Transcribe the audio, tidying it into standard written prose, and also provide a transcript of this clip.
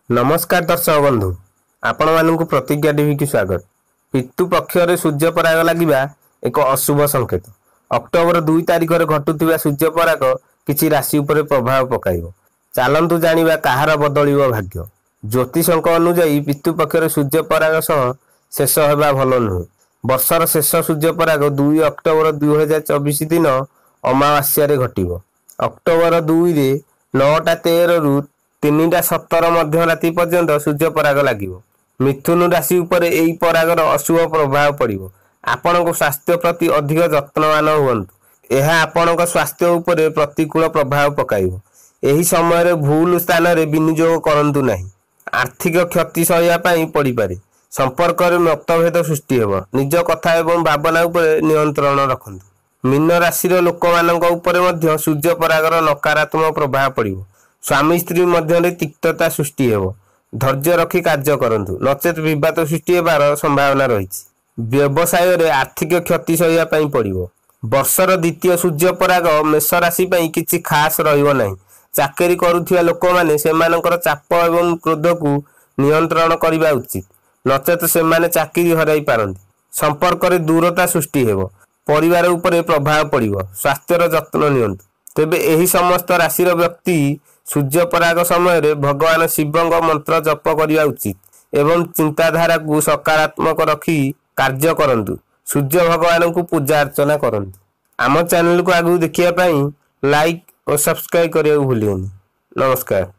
नमस्कार दर्शक बंधु आपण मानक प्रतिज्ञा टीवी की स्वागत। पितृ पक्षर सूर्य पराग लगिबा एक अशुभ संकेत। अक्टोबर 2 तारिख रे घटुथिबा सूर्य पराग किछि राशि उपरे प्रभाव पकाइबो। चालंतु जानिबा कहार बदलिबो भाग्य। ज्योतिषक अनुसार पितृ पक्षर सूर्य पराग सह शेष हेबा भलो नुहे। वर्षर शेष सूर्य पराग 2 अक्टोबर 2024 दिन अमावास्या रे घटिबो। अक्टोबर 2 रे 9:13 रु 3:17 मध्य राति पर्यंत सूर्य पराग लागिबो। मिथुन राशि उपरे एई परागर अशुभ प्रभाव पड़िबो। आपनको स्वास्थ्य प्रति अधिक जत्नवान हुअन्तु। एहा आपनको स्वास्थ्य उपरे प्रतिकूल प्रभाव पकाइबो। एही समय रे भूल स्थान रे विनियोग करंतु नाही। आर्थिक क्षति सह्या पई पड़ी पारे। संपर्क रे मतभेद सृष्टि हेबो। निज कथा एवं भावना उपरे नियंत्रण रखन्तु। मीन राशि रो लोक मानक उपरे मध्य सूर्य परागर नकारात्मक प्रभाव पड़िबो। स्वामी स्त्री मध्य तिक्तता सृष्टि हेबो। धैर्य रखी कार्य करंतु नचेत विवाद सृष्टि हेबार संभावना रहिछि। व्यवसाय रे आर्थिक क्षति सह्या पई पड़िबो। वर्षर द्वितीय सूर्य पराग मेष राशि पई किछि खास रहिबो नाही। चाकरी करूथिया लोक माने सेमानकर चाप एवं क्रोध को नियंत्रण करिबा उचित, नचेत सेमाने चाकरी हराई पारंती। संपर्क रे दूरता सृष्टि हेबो। परिवार उपरे प्रभाव पड़िबो। स्वास्थ्यर जत्न नियंतु। तेबे एही समस्त राशिर व्यक्ति सूर्य पराग समय रे भगवान शिवंग मंत्र जप करिया उचित एवं चिंताधारा को सकारात्मक रखी कार्य करंतु। सूर्य भगवान को पूजा अर्चना करंतु। आम चैनल को आगु देखिया पई लाइक और सब्सक्राइब करिया भूलियनि। नमस्कार।